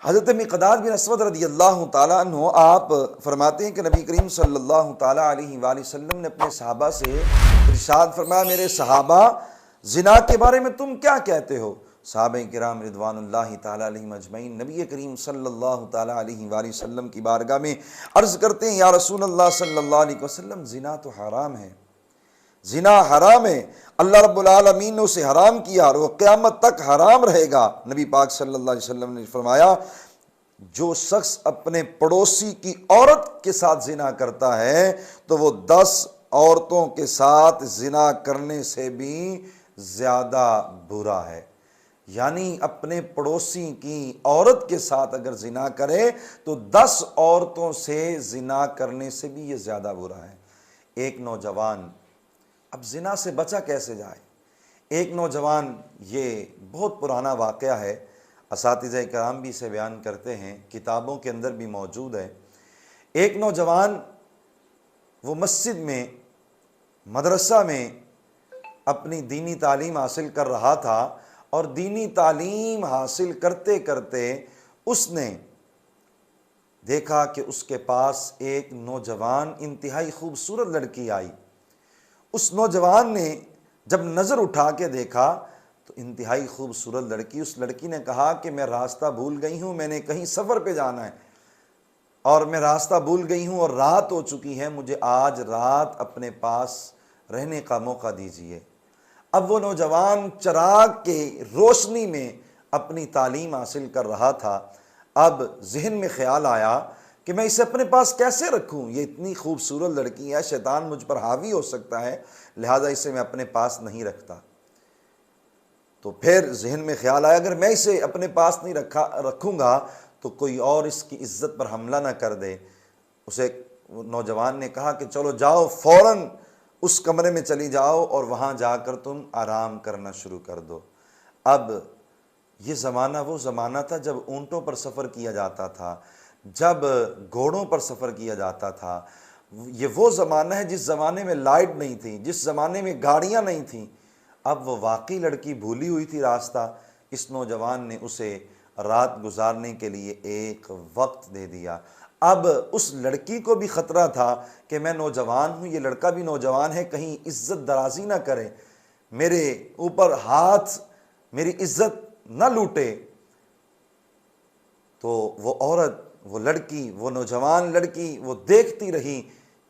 حضرت مقداد بن اسود رضی اللہ تعالیٰ عنہ آپ فرماتے ہیں کہ نبی کریم صلی اللہ تعالیٰ علیہ وآلہ وسلم نے اپنے صحابہ سے ارشاد فرمایا، میرے صحابہ زنا کے بارے میں تم کیا کہتے ہو؟ صحابہ کرام رضوان اللہ تعالیٰ علیہم اجمعین نبی کریم صلی اللہ تعالیٰ علیہ وآلہ وسلم کی بارگاہ میں عرض کرتے ہیں، یا رسول اللہ صلی اللہ علیہ وسلم، زنا تو حرام ہے، زنا حرام ہے، اللہ رب العالمین نے اسے حرام کیا اور وہ قیامت تک حرام رہے گا۔ نبی پاک صلی اللہ علیہ وسلم نے فرمایا، جو شخص اپنے پڑوسی کی عورت کے ساتھ زنا کرتا ہے تو وہ 10 عورتوں کے ساتھ زنا کرنے سے بھی زیادہ برا ہے۔ یعنی اپنے پڑوسی کی عورت کے ساتھ اگر زنا کرے تو 10 عورتوں سے زنا کرنے سے بھی یہ زیادہ برا ہے۔ ایک نوجوان اب زنا سے بچا کیسے جائے؟ ایک نوجوان، یہ بہت پرانا واقعہ ہے، اساتذہ کرام بھی اسے بیان کرتے ہیں، کتابوں کے اندر بھی موجود ہے۔ ایک نوجوان وہ مسجد میں، مدرسہ میں اپنی دینی تعلیم حاصل کر رہا تھا، اور دینی تعلیم حاصل کرتے کرتے اس نے دیکھا کہ اس کے پاس ایک نوجوان انتہائی خوبصورت لڑکی آئی۔ اس نوجوان نے جب نظر اٹھا کے دیکھا تو انتہائی خوبصورت لڑکی، اس لڑکی نے کہا کہ میں راستہ بھول گئی ہوں، میں نے کہیں سفر پہ جانا ہے اور میں راستہ بھول گئی ہوں اور رات ہو چکی ہے، مجھے آج رات اپنے پاس رہنے کا موقع دیجیے۔ اب وہ نوجوان چراغ کے روشنی میں اپنی تعلیم حاصل کر رہا تھا۔ اب ذہن میں خیال آیا کہ میں اسے اپنے پاس کیسے رکھوں، یہ اتنی خوبصورت لڑکی ہے، شیطان مجھ پر حاوی ہو سکتا ہے، لہٰذا اسے میں اپنے پاس نہیں رکھتا۔ تو پھر ذہن میں خیال آیا، اگر میں اسے اپنے پاس نہیں رکھوں گا تو کوئی اور اس کی عزت پر حملہ نہ کر دے۔ اسے نوجوان نے کہا کہ چلو جاؤ، فوراً اس کمرے میں چلی جاؤ اور وہاں جا کر تم آرام کرنا شروع کر دو۔ اب یہ زمانہ وہ زمانہ تھا جب اونٹوں پر سفر کیا جاتا تھا، جب گھوڑوں پر سفر کیا جاتا تھا۔ یہ وہ زمانہ ہے جس زمانے میں لائٹ نہیں تھی، جس زمانے میں گاڑیاں نہیں تھیں۔ اب وہ واقعی لڑکی بھولی ہوئی تھی راستہ، اس نوجوان نے اسے رات گزارنے کے لیے ایک وقت دے دیا۔ اب اس لڑکی کو بھی خطرہ تھا کہ میں نوجوان ہوں، یہ لڑکا بھی نوجوان ہے، کہیں عزت درازی نہ کرے، میرے اوپر ہاتھ، میری عزت نہ لوٹے۔ تو وہ عورت، وہ لڑکی، وہ نوجوان لڑکی وہ دیکھتی رہی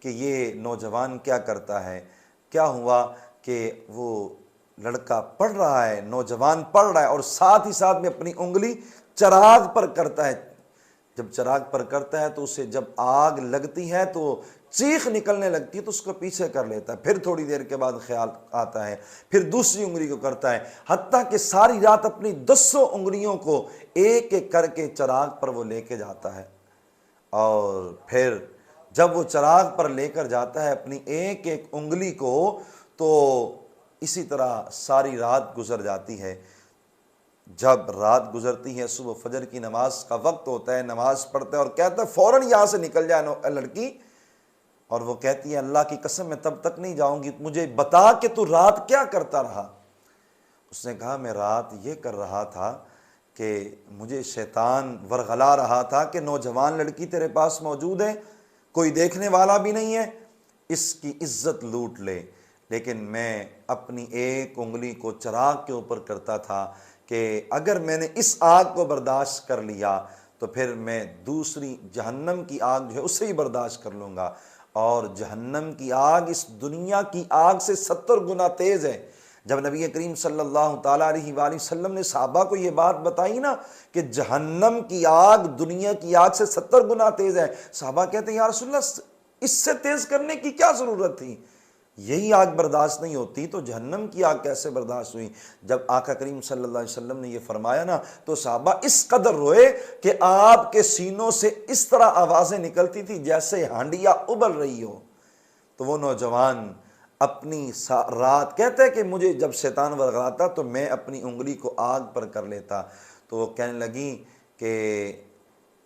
کہ یہ نوجوان کیا کرتا ہے۔ کیا ہوا کہ وہ لڑکا پڑھ رہا ہے، نوجوان پڑھ رہا ہے، اور ساتھ ہی ساتھ میں اپنی انگلی چراغ پر کرتا ہے۔ جب چراغ پر کرتا ہے تو اسے جب آگ لگتی ہے تو چیخ نکلنے لگتی ہے، تو اس کو پیچھے کر لیتا ہے۔ پھر تھوڑی دیر کے بعد خیال آتا ہے، پھر دوسری انگلی کو کرتا ہے، حتیٰ کہ ساری رات اپنی 10 انگلیوں کو ایک ایک کر کے چراغ پر وہ لے کے جاتا ہے۔ اور پھر جب وہ چراغ پر لے کر جاتا ہے اپنی ایک ایک انگلی کو، تو اسی طرح ساری رات گزر جاتی ہے۔ جب رات گزرتی ہے، صبح فجر کی نماز کا وقت ہوتا ہے، نماز پڑھتا ہے اور کہتا ہے فوراً یہاں سے نکل جائے لڑکی، اور وہ کہتی ہے اللہ کی قسم میں تب تک نہیں جاؤں گی، مجھے بتا کہ تو رات کیا کرتا رہا۔ اس نے کہا میں رات یہ کر رہا تھا کہ مجھے شیطان ورغلا رہا تھا کہ نوجوان لڑکی تیرے پاس موجود ہے، کوئی دیکھنے والا بھی نہیں ہے، اس کی عزت لوٹ لے، لیکن میں اپنی ایک انگلی کو چراغ کے اوپر کرتا تھا کہ اگر میں نے اس آگ کو برداشت کر لیا تو پھر میں دوسری جہنم کی آگ جو ہے اسے ہی برداشت کر لوں گا، اور جہنم کی آگ اس دنیا کی آگ سے 70 گنا تیز ہے۔ جب نبی کریم صلی اللہ تعالیٰ علیہ وآلہ وسلم نے صحابہ کو یہ بات بتائی نا کہ جہنم کی آگ دنیا کی آگ سے 70 گنا تیز ہے، صحابہ کہتے ہیں یا رسول اللہ اس سے تیز کرنے کی کیا ضرورت تھی؟ یہی آگ برداشت نہیں ہوتی تو جہنم کی آگ کیسے برداشت ہوئی؟ جب آقا کریم صلی اللہ علیہ وسلم نے یہ فرمایا نا تو صحابہ اس قدر روئے کہ آپ کے سینوں سے اس طرح آوازیں نکلتی تھی جیسے ہانڈیاں ابل رہی ہو۔ تو وہ نوجوان اپنی رات کہتا ہے کہ مجھے جب شیطان ورغلاتا تو میں اپنی انگلی کو آگ پر کر لیتا۔ تو وہ کہنے لگی کہ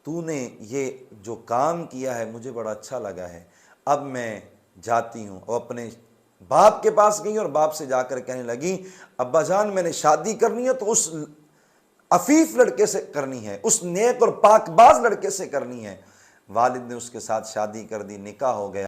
تو نے یہ جو کام کیا ہے مجھے بڑا اچھا لگا ہے، اب میں جاتی ہوں۔ اور اپنے باپ کے پاس گئی اور باپ سے جا کر کہنے لگی ابا جان میں نے شادی کرنی ہے تو اس عفیف لڑکے سے کرنی ہے، اس نیک اور پاک باز لڑکے سے کرنی ہے۔ والد نے اس کے ساتھ شادی کر دی، نکاح ہو گیا۔